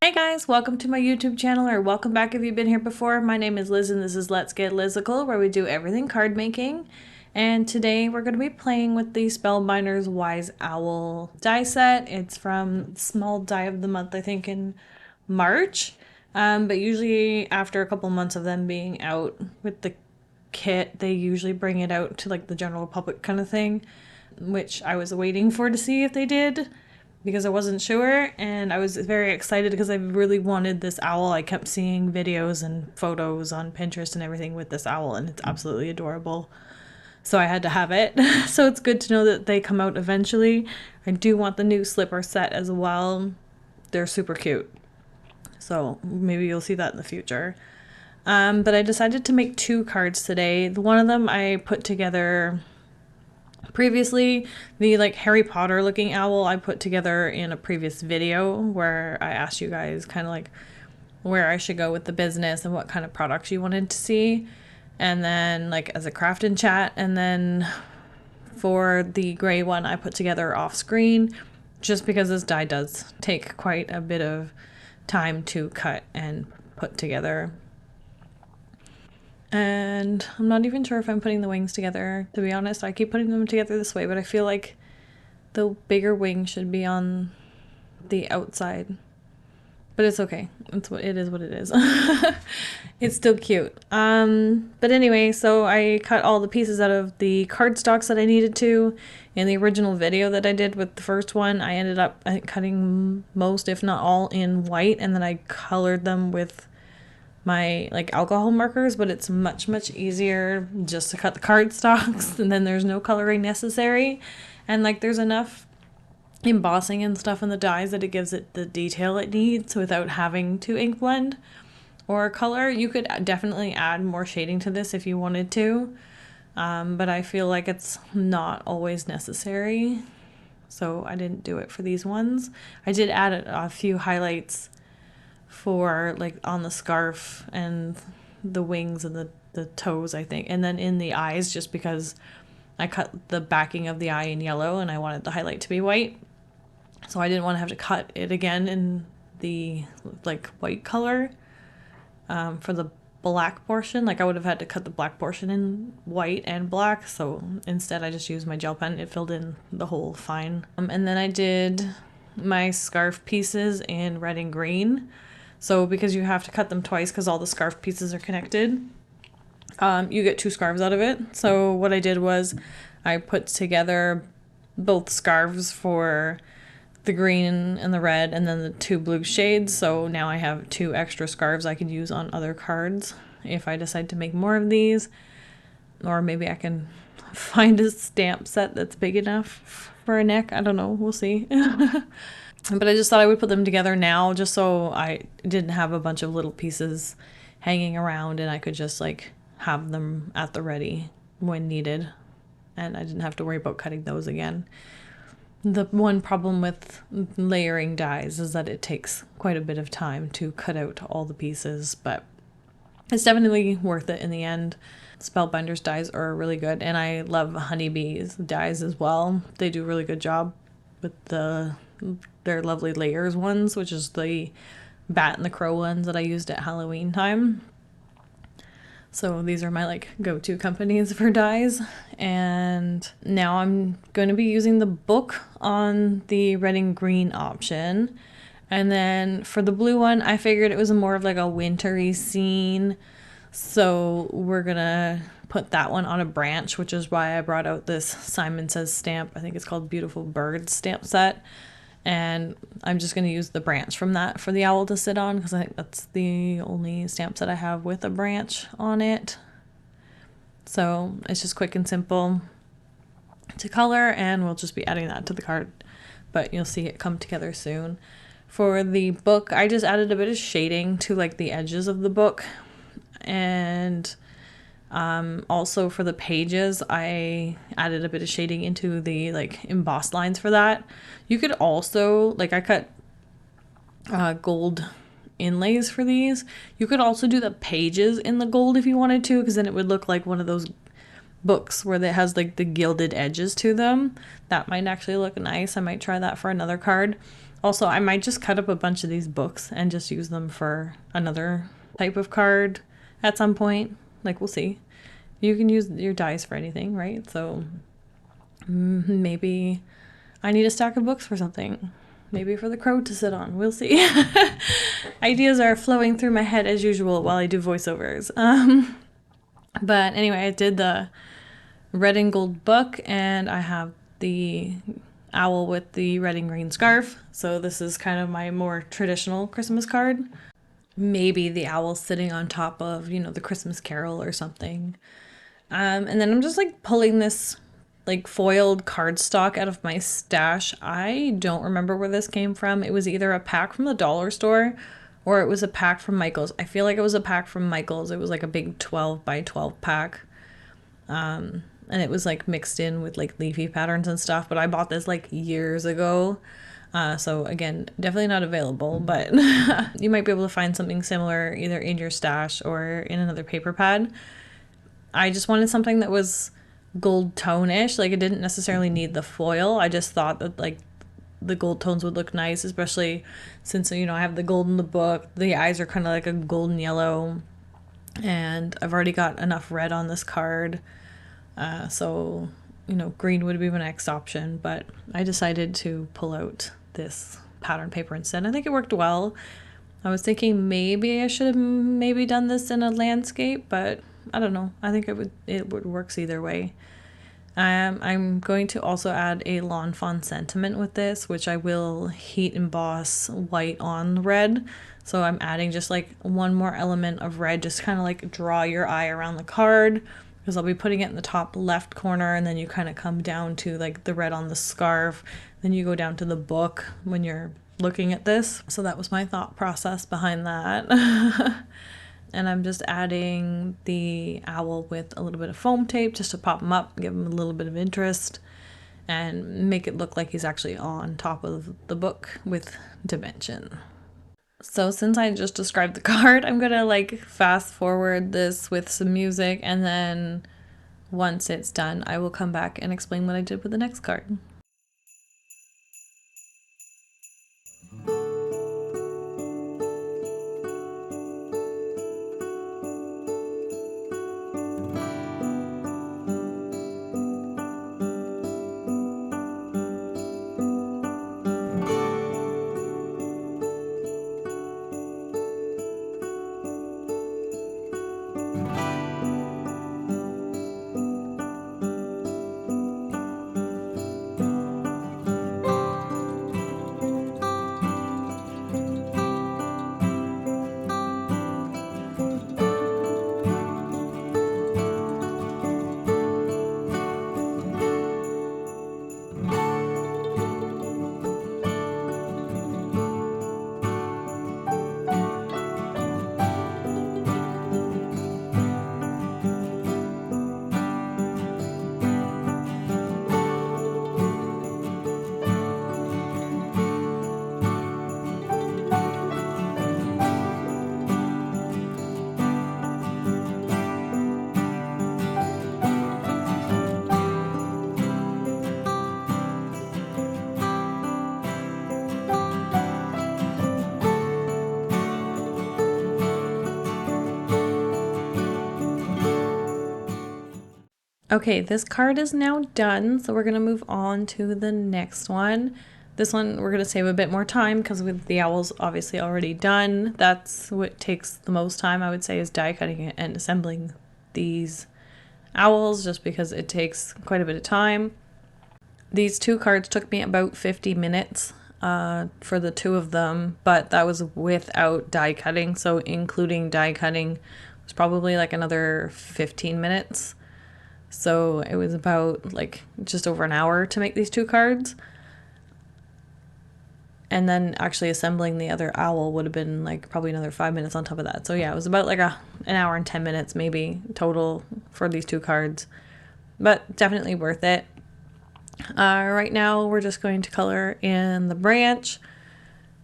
Hey guys, welcome to my YouTube channel, or welcome back if you've been here before. My name is Liz and this is Let's Get Lizical, where we do everything card making. And today we're going to be playing with the Spellbinders Wise Owl die set. It's from Small Die of the Month, I think, in March. But usually after a couple months of them being out with the kit, they usually bring it out to like the general public kind of thing, which I was waiting for to see if they did, because I wasn't sure, and I was very excited because I really wanted this owl. I kept seeing videos and photos on Pinterest and everything with this owl, and it's absolutely adorable. So I had to have it. So it's good to know that they come out eventually. I do want the new slipper set as well. They're super cute. So maybe you'll see that in the future. But I decided to make two cards today. One of them I put together previously. The like Harry Potter looking owl I put together in a previous video where I asked you guys kind of like where I should go with the business and what kind of products you wanted to see, and then like as a craft and chat. And then for the gray one I put together off screen, just because this die does take quite a bit of time to cut and put together. And I'm not even sure if I'm putting the wings together, to be honest. I keep putting them together this way, but I feel like the bigger wing should be on the outside. But it's okay. It is what it is. It's still cute. But anyway, so I cut all the pieces out of the cardstocks that I needed to. In the original video that I did with the first one, I ended up cutting most, if not all, in white, and then I colored them with my like alcohol markers, but it's much easier just to cut the cardstocks, and then there's no coloring necessary, and like there's enough embossing and stuff in the dies that it gives it the detail it needs without having to ink blend or color. You could definitely add more shading to this if you wanted to, but I feel like it's not always necessary, so I didn't do it for these ones. I did add a few highlights for like on the scarf and the wings and the toes, I think, and then in the eyes, just because I cut the backing of the eye in yellow and I wanted the highlight to be white, so I didn't want to have to cut it again in the like white color for the black portion. Like I would have had to cut the black portion in white and black, so instead I just used my gel pen. It filled in the whole fine. And then I did my scarf pieces in red and green. So because you have to cut them twice because all the scarf pieces are connected, you get two scarves out of it. So what I did was I put together both scarves for the green and the red, and then the two blue shades. So now I have two extra scarves I could use on other cards if I decide to make more of these. Or maybe I can find a stamp set that's big enough for a neck. I don't know. We'll see. But I just thought I would put them together now, just so I didn't have a bunch of little pieces hanging around, and I could just like have them at the ready when needed, and I didn't have to worry about cutting those again. The one problem with layering dies is that it takes quite a bit of time to cut out all the pieces, but it's definitely worth it in the end. Spellbinders dies are really good, and I love Honeybees dies as well. They do a really good job with their lovely layers ones, which is the bat and the crow ones that I used at Halloween time. So these are my like go-to companies for dies. And now I'm going to be using the book on the red and green option. And then for the blue one, I figured it was more of like a wintry scene, so we're gonna put that one on a branch, which is why I brought out this Simon Says stamp. I think it's called Beautiful Birds stamp set. And I'm just going to use the branch from that for the owl to sit on, because I think that's the only stamp set I have with a branch on it. So it's just quick and simple to color, and we'll just be adding that to the card, but you'll see it come together soon. For the book, I just added a bit of shading to like the edges of the book, and also for the pages I added a bit of shading into the like embossed lines for that. You could also, like I cut gold inlays for these. You could also do the pages in the gold if you wanted to, because then it would look like one of those books where it has like the gilded edges to them. That might actually look nice. I might try that for another card. Also, I might just cut up a bunch of these books and just use them for another type of card at some point. Like, we'll see. You can use your dies for anything, right? So maybe I need a stack of books for something. Maybe for the crow to sit on. We'll see. Ideas are flowing through my head as usual while I do voiceovers. But anyway, I did the red and gold book, and I have the owl with the red and green scarf. So this is kind of my more traditional Christmas card. Maybe the owl sitting on top of, you know, the Christmas Carol or something. And then I'm just like pulling this like foiled cardstock out of my stash. I don't remember where this came from. It was either a pack from the dollar store or it was a pack from Michael's. I feel like it was a pack from Michael's. It was like a big 12 by 12 pack. And it was like mixed in with like leafy patterns and stuff. But I bought this like years ago. So again, definitely not available, but you might be able to find something similar either in your stash or in another paper pad. I just wanted something that was gold tone-ish. Like, it didn't necessarily need the foil. I just thought that like the gold tones would look nice, especially since, you know, I have the gold in the book. The eyes are kind of like a golden yellow, and I've already got enough red on this card. So, you know, green would be my next option, but I decided to pull out this pattern paper instead. I think it worked well. I was thinking maybe I should have maybe done this in a landscape, but I don't know. I think it would works either way. I'm going to also add a Lawn Fawn sentiment with this, which I will heat emboss white on red. So I'm adding just like one more element of red, just kind of like draw your eye around the card, because I'll be putting it in the top left corner, and then you kind of come down to like the red on the scarf. Then you go down to the book when you're looking at this. So that was my thought process behind that. And I'm just adding the owl with a little bit of foam tape just to pop him up, give him a little bit of interest, and make it look like he's actually on top of the book with dimension. So since I just described the card, I'm gonna like fast forward this with some music, and then once it's done, I will come back and explain what I did with the next card. Okay, this card is now done, so we're going to move on to the next one. This one we're going to save a bit more time because with the owls obviously already done. That's what takes the most time, I would say, is die cutting and assembling these owls, just because it takes quite a bit of time. These two cards took me about 50 minutes for the two of them, but that was without die cutting, so including die cutting was probably like another 15 minutes. So it was about like just over an hour to make these two cards. And then actually assembling the other owl would have been like probably another 5 minutes on top of that. So yeah, it was about like an hour and 10 minutes maybe total for these two cards. But definitely worth it. Right now we're just going to color in the branch.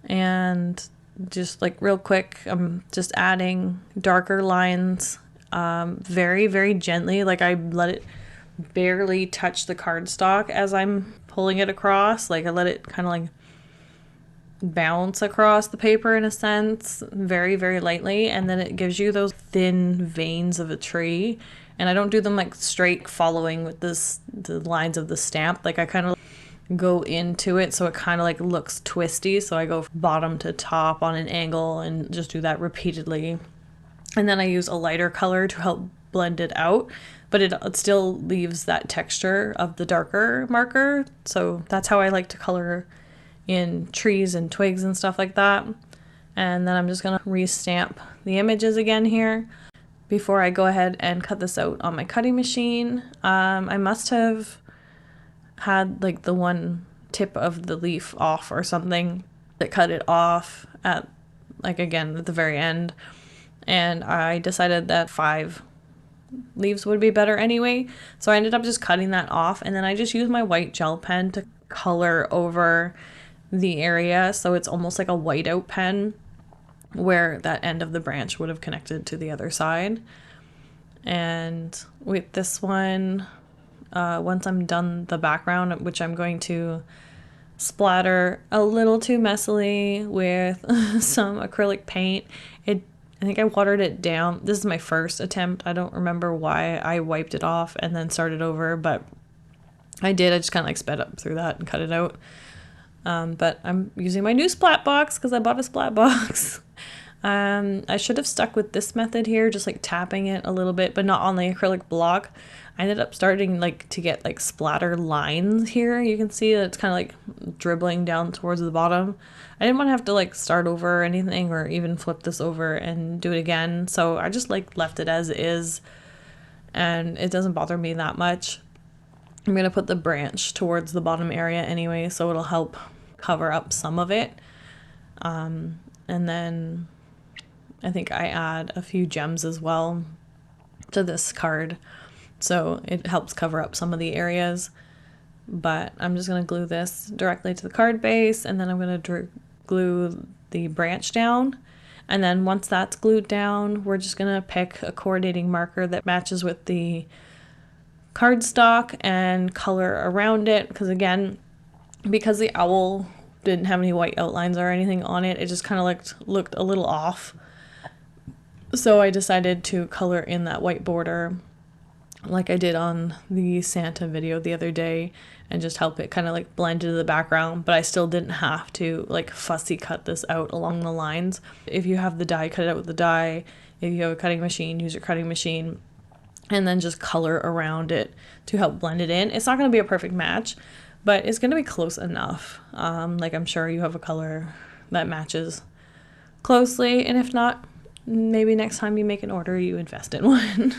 And just like real quick, I'm just adding darker lines very, very gently. Like I let it barely touch the cardstock as I'm pulling it across. Like I let it kind of like bounce across the paper in a sense, very, very lightly, and then it gives you those thin veins of a tree. And I don't do them like straight following with the lines of the stamp. Like I kind of go into it so it kind of like looks twisty. So I go bottom to top on an angle and just do that repeatedly. And then I use a lighter color to help blend it out, but it still leaves that texture of the darker marker. So that's how I like to color in trees and twigs and stuff like that. And then I'm just gonna re-stamp the images again here before I go ahead and cut this out on my cutting machine. I must have had like the one tip of the leaf off or something that cut it off at like again at the very end, and I decided that 5 leaves would be better anyway, so I ended up just cutting that off, and then I just used my white gel pen to color over the area so it's almost like a whiteout pen where that end of the branch would have connected to the other side. And with this one, once I'm done the background, which I'm going to splatter a little too messily with some acrylic paint, I think I watered it down. This is my first attempt. I don't remember why I wiped it off and then started over, but I did. I just kind of like sped up through that and cut it out. But I'm using my new splat box because I bought a splat box. I should have stuck with this method here, just like tapping it a little bit, but not on the acrylic block. I ended up starting like to get like splatter lines here. You can see that it's kind of like dribbling down towards the bottom. I didn't want to have to like start over or anything, or even flip this over and do it again. So I just like left it as is, and it doesn't bother me that much. I'm going to put the branch towards the bottom area anyway, so it'll help cover up some of it. And then I think I add a few gems as well to this card, so it helps cover up some of the areas. But I'm just going to glue this directly to the card base, and then I'm going to glue the branch down. And then once that's glued down, we're just going to pick a coordinating marker that matches with the cardstock and color around it, because again, because the owl didn't have any white outlines or anything on it, it just kind of looked a little off. So I decided to color in that white border like I did on the Santa video the other day and just help it kind of like blend into the background, but I still didn't have to like fussy cut this out along the lines. If you have the die, cut it out with the die. If you have a cutting machine, use your cutting machine, and then just color around it to help blend it in. It's not going to be a perfect match, but it's going to be close enough. Like I'm sure you have a color that matches closely, and if not, maybe next time you make an order, you invest in one.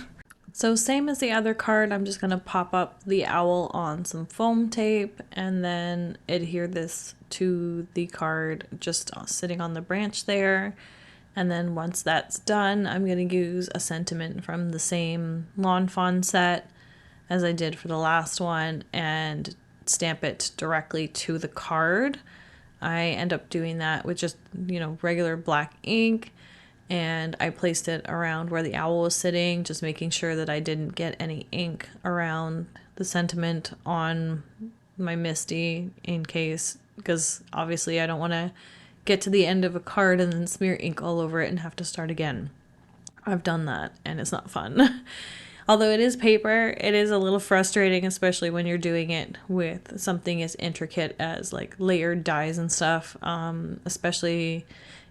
So same as the other card, I'm just going to pop up the owl on some foam tape and then adhere this to the card just sitting on the branch there. And then once that's done, I'm going to use a sentiment from the same Lawn Fawn set as I did for the last one and stamp it directly to the card. I end up doing that with just, regular black ink. And I placed it around where the owl was sitting, just making sure that I didn't get any ink around the sentiment on my Misty in case, because obviously I don't want to get to the end of a card and then smear ink all over it and have to start again. I've done that and it's not fun. Although it is paper, it is a little frustrating, especially when you're doing it with something as intricate as like layered dies and stuff, especially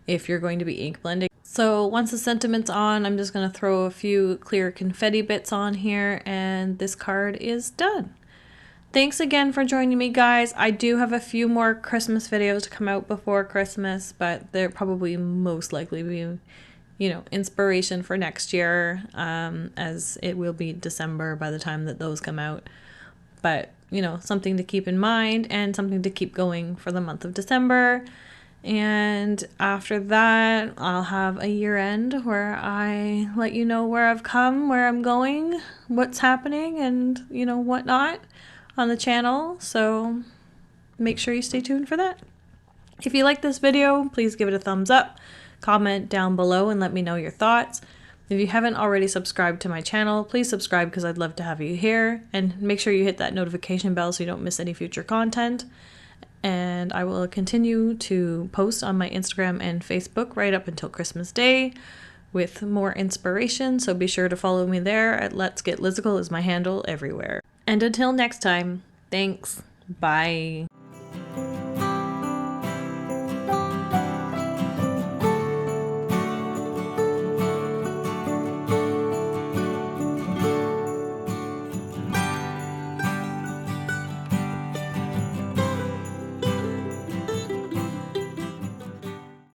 if you're going to be ink blending. So once the sentiment's on, I'm just going to throw a few clear confetti bits on here and this card is done. Thanks again for joining me, guys. I do have a few more Christmas videos to come out before Christmas, but they're probably most likely be, inspiration for next year, as it will be December by the time that those come out. But, something to keep in mind and something to keep going for the month of December. And after that, I'll have a year end where I let you know where I've come, where I'm going, what's happening, and, whatnot on the channel. So make sure you stay tuned for that. If you like this video, please give it a thumbs up, comment down below and let me know your thoughts. If you haven't already subscribed to my channel, please subscribe because I'd love to have you here, and make sure you hit that notification bell so you don't miss any future content. And I will continue to post on my Instagram and Facebook right up until Christmas Day with more inspiration, so be sure to follow me there at Let's Get Lizical is my handle everywhere. And until next time, thanks. Bye.